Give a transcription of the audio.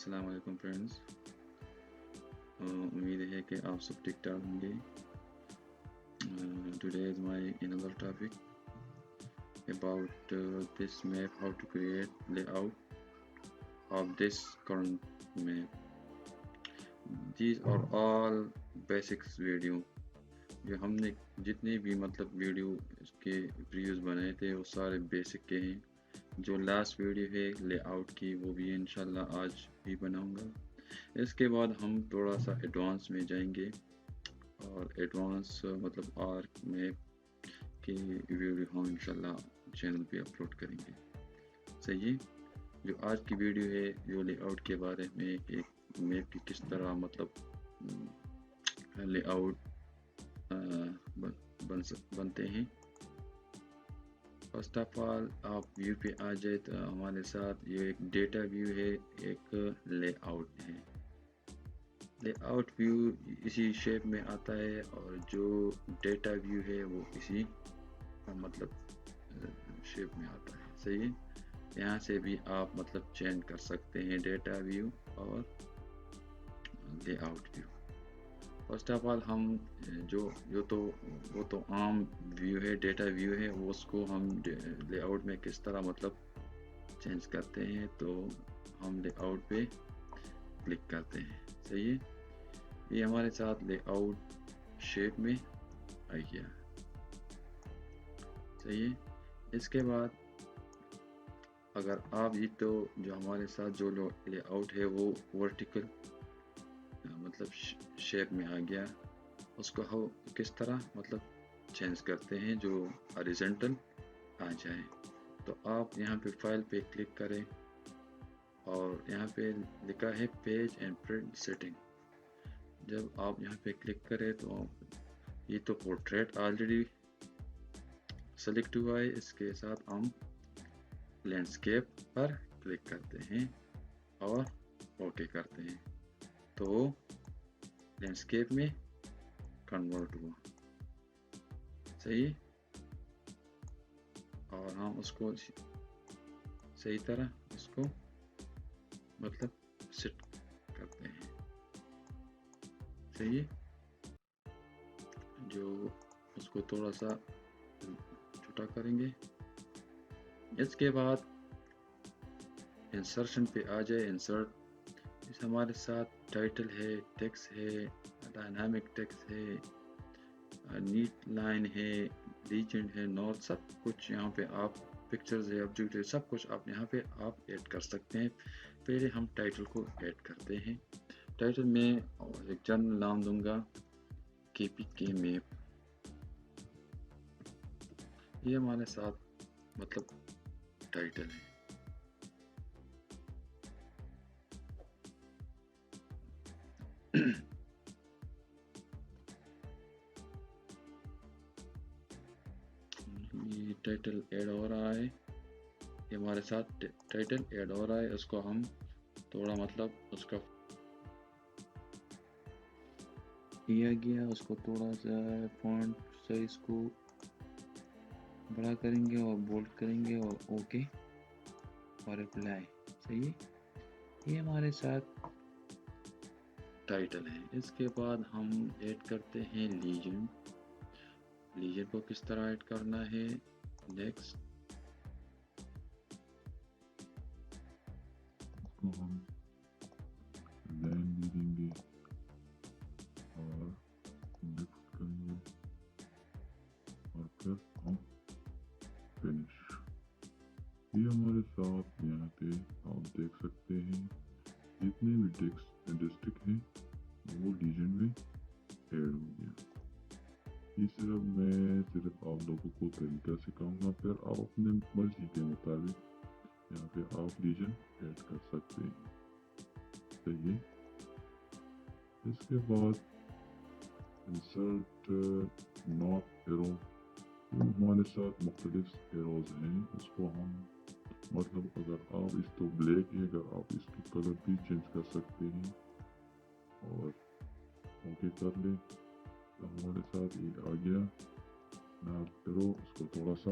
السلام علیکم فرینڈز، امید ہے کہ آپ سب ٹھیک ٹھاک ہوں گے. Today is my another topic about this map, how to create layout of this current map. These are all basics video. جو ہم نے جتنے بھی ویڈیو اس کے ریویوز بنائے تھے وہ سارے بیسک کے ہیں. جو لاسٹ ویڈیو ہے لے آؤٹ کی وہ بھی انشاءاللہ آج بھی بناؤں گا. اس کے بعد ہم تھوڑا سا ایڈوانس میں جائیں گے اور ایڈوانس آرک میپ کی ویڈیو ہم انشاءاللہ چینل پہ اپلوڈ کریں گے. صحیح ہے. جو آج کی ویڈیو ہے جو لے آؤٹ کے بارے میں ایک میپ کی کس طرح لے آؤٹ بنتے ہیں. فرسٹ آف آل آپ ویو پہ آ جائے تو ہمارے ساتھ یہ ایک ڈیٹا ویو ہے، ایک لے آؤٹ ہے. لے آؤٹ ویو اسی شیپ میں آتا ہے اور جو ڈیٹا ویو ہے وہ اسی شیپ میں آتا ہے. صحیح ہے. یہاں سے بھی آپ چینج کر سکتے ہیں ڈیٹا ویو اور layout view. First of all ہم وہ تو عام ویو ہے، ڈیٹا ویو ہے، وہ اس کو ہم لے آؤٹ میں کس طرح چینج کرتے ہیں. تو ہم لے آؤٹ پہ کلک کرتے ہیں. صحیح ہے. یہ ہمارے ساتھ لے آؤٹ شیپ میں آ گیا. صحیح ہے. اس کے بعد اگر آپ یہ تو جو ہمارے ساتھ جو لے آؤٹ ہے وہ ورٹیکل شیپ میں آ گیا. اس کو ہم کس طرح چینج کرتے ہیں جو ہاریزونٹل آ جائے. تو آپ یہاں پہ فائل پہ کلک کریں اور یہاں پہ لکھا ہے پیج اینڈ پرنٹ سیٹنگ. جب آپ یہاں پہ کلک کریں تو یہ تو پورٹریٹ آلریڈی سلیکٹ ہوا ہے. اس کے ساتھ ہم لینڈسکیپ پر کلک کرتے ہیں اور اوکے کرتے ہیں تو لینڈسکیپ میں کنورٹ ہوا. صحیح. اور ہم اس کو صحیح طرح اس کو سیٹ کرتے ہیں. صحیح. جو اس کو تھوڑا سا چھوٹا کریں گے. اس کے بعد انسرشن پہ آ جائے. انسرٹ اس ہمارے ساتھ ٹائٹل ہے، ٹیکسٹ ہے، ڈائنامک ٹیکسٹ ہے، نیٹ لائن ہے، لیجنڈ ہے، نوٹ، سب کچھ یہاں پہ آپ پکچرز ہے، آبجیکٹ ہے، سب کچھ آپ یہاں پہ آپ ایڈ کر سکتے ہیں. پہلے ہم ٹائٹل کو ایڈ کرتے ہیں. ٹائٹل میں ایک جنرل نام دوں گا کے پی کے میپ. یہ ہمارے ساتھ ٹائٹل ہے. یہ ٹائٹل ایڈ ہو رہا ہے. یہ ہمارے ساتھ ٹائٹل ایڈ ہو رہا ہے. اس کو ہم تھوڑا اس کا کیا گیا، اس کو تھوڑا سا فونٹ سائز کو بڑا کریں گے اور بولڈ کریں گے اور اوکے اور اپلائی. صحیح. یہ ہمارے ساتھ ٹائٹل ہے. اس کے بعد ہم ایڈ کرتے ہیں لیجن. لیجن کو کس طرح ایڈ کرنا ہے. نیکسٹ. ہم لائن بھی دیں گے اور نیکسٹ کریں گے اور پھر ہم فنش. یہ ہمارے ساتھ یہاں پہ آپ دیکھ سکتے ہیں جتنے بھی ڈسٹرکٹ ہیں وہ لیجن میں ایڈ ہو گیا. یہ میں صرف آپ لوگوں کو طریقہ سکھاؤں گا، پھر آپ اپنے مرضی کے مطابق یہاں پہ آپ لیجن ایڈ کر سکتے ہیں. صحیح ہے. اس کے بعد انسرٹ ناٹ ایرو. ہمارے ساتھ مختلف ایروز ہیں. اس کو ہم اگر آپ اس تو بلیک ہے، اگر آپ اس کی کلر بھی چینج کر سکتے ہیں اور اوکے کر لیں تو ہمارے ساتھ یہ آ گیا ناٹ ایرو. اس کو تھوڑا سا